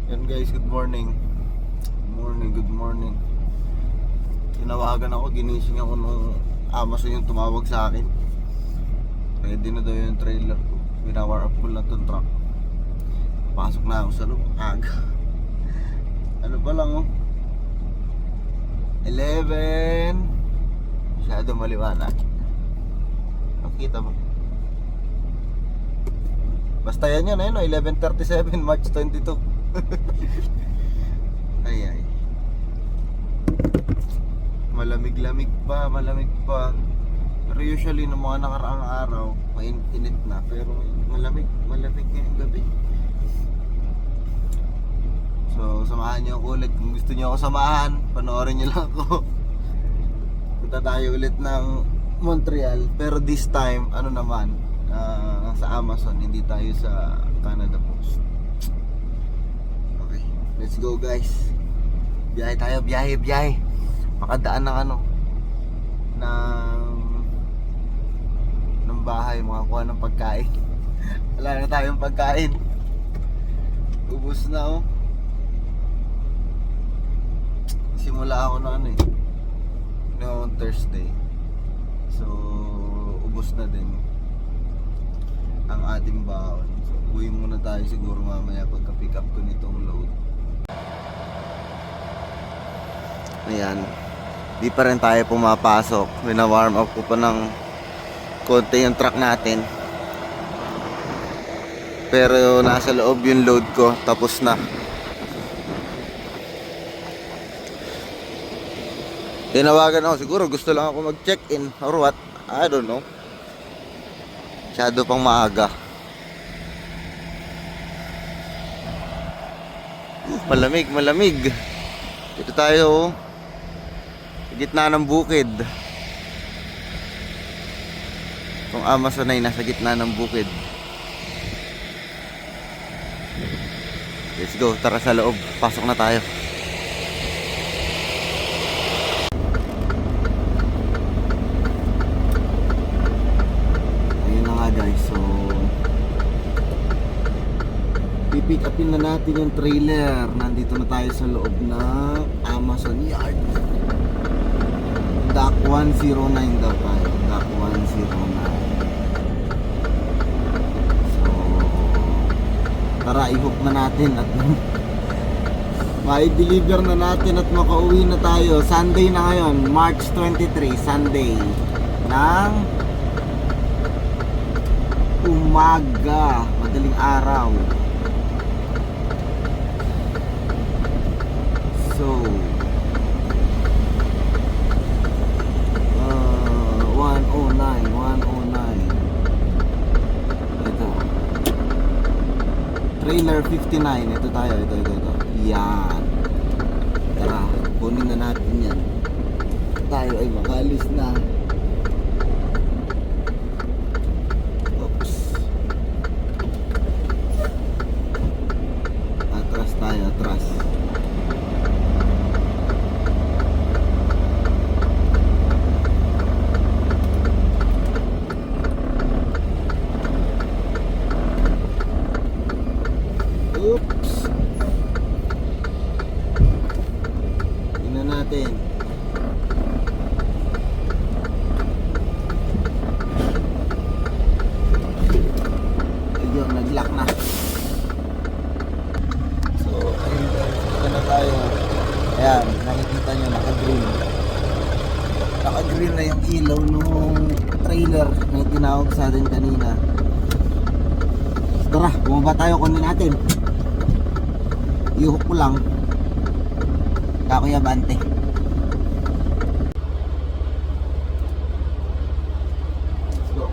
Yan guys, good morning. Good morning. Tinawagan ako, ginising ako nung Amazon yung tumawag sa akin. Ready na daw yung trailer ko. Pinawar up ko lang itong truck. Pasok na ako sa loob, aga. Ano pa lang oh, 11. Masyado maliwanag. Nakita mo? Basta yan yun, ayun, 11:37, March 22. Ay. Malamig pa. Pero usually nung mga nakaraang araw, mainit na. Pero malamig ngayong gabi. So, samahan niyo ako ulit. Kung gusto niyo ako samahan, panoorin niyo lang ako. Punta tayo ulit ng Montreal. Pero this time, ano naman, sa Amazon, hindi tayo sa Canada Post. Okay, let's go guys. Biyahe tayo, biyahe. Makadaan ng ng bahay, makakuha ng pagkain. Wala na tayong pagkain. Ubus na oh. Simula ako noong Thursday. So, ubos na din ang ating baon. So, uwi muna tayo siguro mamaya pagka pick up ko nitong load. Ayan, di pa rin tayo pumapasok. Wina-warm up ko pa ng konti yung truck natin. Pero nasa loob yung load ko, tapos na. Tinawagan ako, siguro gusto lang ako mag-check-in or what, I don't know. Masyado pang maaga. Malamig. Dito tayo sa gitna ng bukid. Kung Amazon ay nasa gitna ng bukid. Let's go, tara sa loob. Pasok na tayo. Ayun na nga guys, so pipick upin na natin yung trailer. Nandito na tayo sa loob ng Amazon Yard. Dock 109 daw tayo. Dock 109. So tara, i-hook na natin at mai-deliver na natin at makauwi na tayo. Sunday na ngayon, March 23, Sunday ng umaga, madaling araw. So 109 ito trailer 59. Ito tayo, ito yan. Tara, kunin na natin yan. Tayo ay makalis na. Oops, atras tayo, atras. Oops. Tingnan natin. Ayun, nag-lock na. So, ayun guys, ito na tayo. Ayan, nakikita nyo, naka-green. Naka-green na yung ilaw nung trailer na tinawag sa atin kanina. Tara, bumaba tayo, kunin natin. I-hook ko lang. Kuya Bante. Let's go.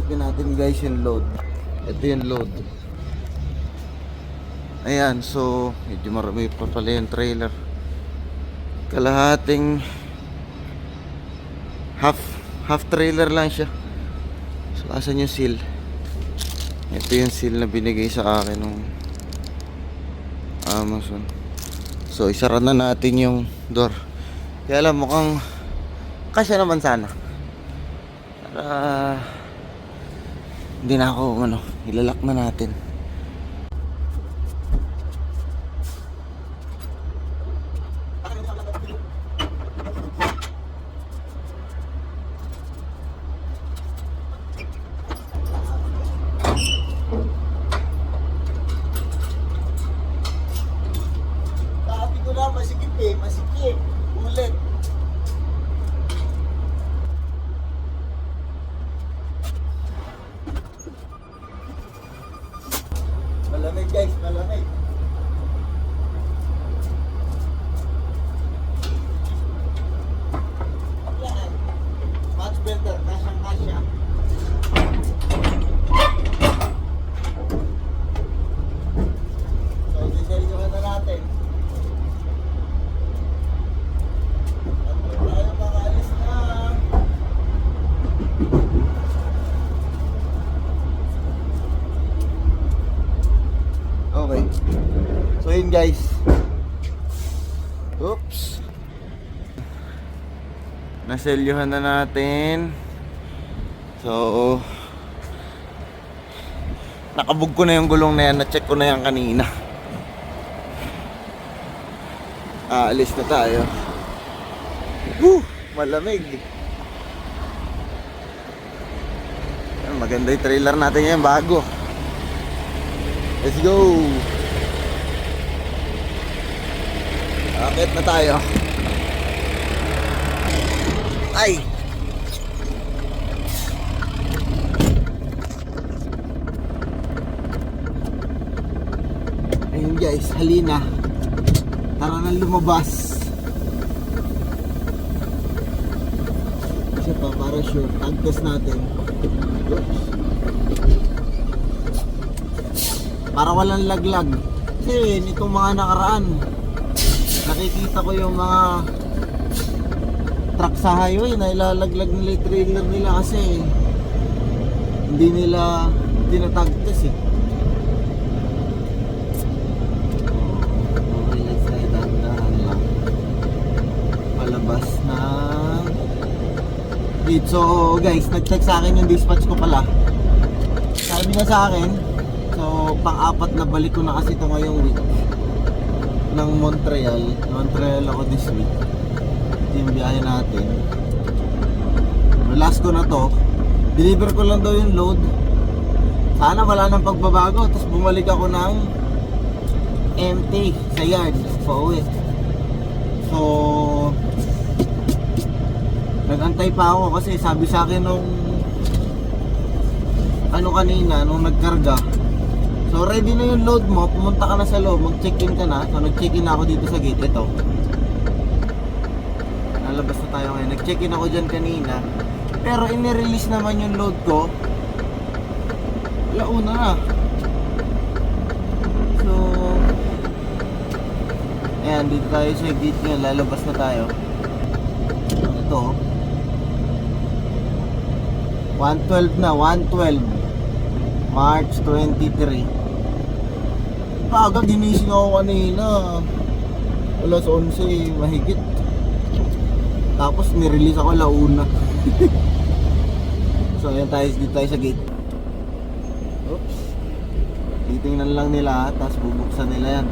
Check natin guys yung load. Ito yung load. Ayan, so medyo marami pa pala yung trailer. Kalahating half trailer lang siya. So asan yung seal? Ito yung seal na binigay sa akin ng Amazon. So isara na natin yung door. Kaya alam, mukhang kasya naman sana. Para hindi na ako ilalak na natin. Sabi ko na masikip ulit. Malamig guys, malamig. Yan. Much better, kasyang-kasya. So, siseryohan na natin. At tayo makaalis na. Okay. So yun guys. Oops. Naselyuhan na natin. So nakabog ko na yung gulong na yan. Na-check ko na yan kanina. Aalis na tayo. Woo! Malamig. Maganda yung trailer natin ngayon, bago. Let's go! Akit na tayo. Ay! Ayun guys, halina. Tara na lumabas. Kasi pa, para sure, tag-test natin. Oops. Para walang laglag. Kasi nitong mga nakaraan, nakikita ko yung mga truck sa highway na ilalaglag nila yung trailer nila kasi hindi nila tinatag-test eh. Okay, let's try dahan-dahan lang. Palabas na gate. So guys, nag-check sa akin yung dispatch ko pala. Sabi niya sa akin, so pang-apat na balik ko na kasi ito ngayong week ng Montreal. Montreal ako this week. Ito yung biyahe natin. Last ko na to. Deliver ko lang daw yung load. Sana wala nang pagbabago. Tapos bumalik ako ng empty sa yard. Pauwi. So nag-antay pa ako kasi sabi sa akin nung kanina, nung nagkarga, so ready na yung load mo, pumunta ka na sa loob, mag-check-in ka na. So nag-check-in na ako dito sa gate. Ito, nalabas na tayo ngayon. Nag-check-in ako dyan kanina, pero inirelease naman yung load ko launa na. So ayan, dito tayo sa gate ngayon. Lalabas na tayo. Ito 112 na, 112 March 23. Paga, ginising ako kanina alas 11 mahigit. Tapos nirelease ako launa. So ayan tayo, dito tayo sa gate. Oops. Titingnan lang nila, tapos bubuksan nila yan.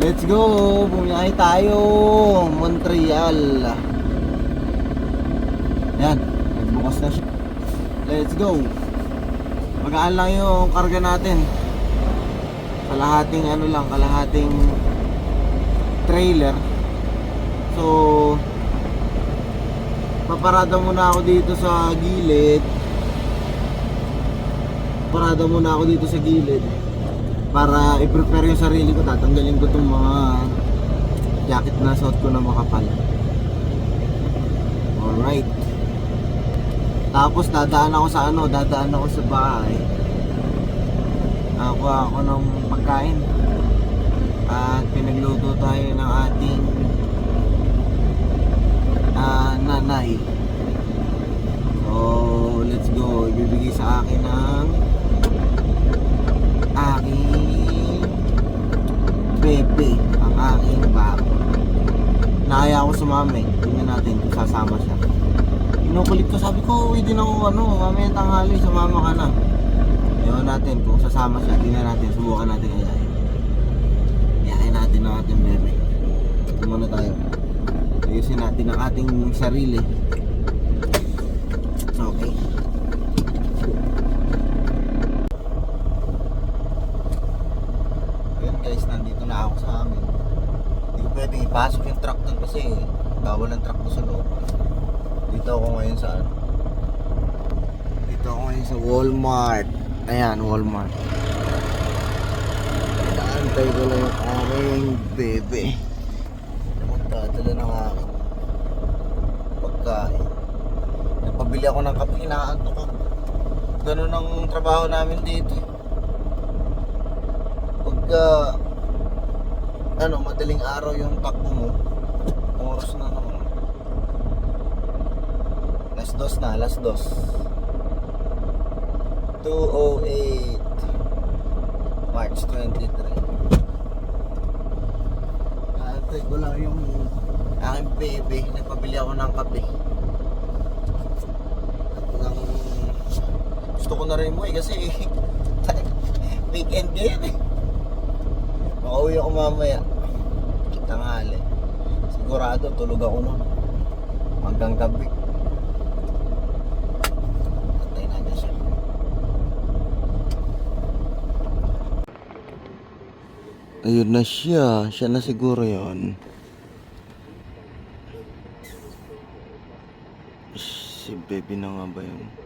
Let's go! Bumiyahe tayo! Montreal. Ayan, nagbukas na siya. Let's go! Magaan lang yung karga natin. Kalahating kalahating trailer. So paparada muna ako dito sa gilid. Parada muna ako dito sa gilid para i-prepare yung sarili ko. Tatanggalin ko itong mga jacket na suot ko na makapal. Alright, Tapos dadaan ako sa dadaan ako sa bahay. Nakuha ako ng pagkain. At pinagluto tayo ng ating nanay. So, let's go. Ibibigay sa akin ng aking bebe, ang aking babo. Nakaya ako sumama eh. Tingnan natin kung sasama siya. Inukulit ko, sabi ko, uwi din ako mamaya tanghali, sumama ka na. Ewan natin kung sasama siya. Tingnan natin, subukan natin ayayin. Ayayin natin ang ating bebe. Ito muna tayo. Ayusin natin ang ating sarili. Okay. Ayan guys, nandito na ako sa amin. Hindi ko pwedeng ipasok yung truck doon kasi bawal ang truck doon sa loob. Dito ako ngayon sa Dito ako ngayon sa Walmart. Ayan, Walmart. Naantay ko lang yung aking bebe. Magdadala ng aking pagkain. Nagpabili ako ng kape, inaanto ko. Ganun ang trabaho namin dito. Pagka madaling araw yung takbo mo, oras na naman. Alas 2. 2:08 March 23. Naantay ko lang yung aking baby. Nagpabili ako ng kape. Gusto ko na rin mo kasi weekend ngayon eh. Makauwi ako mamaya tanghali. Sigurado tulog ako nun hanggang gabi. Antay natin siya. Ayun na siya. Siya na siguro yon. Si baby na nga ba yun?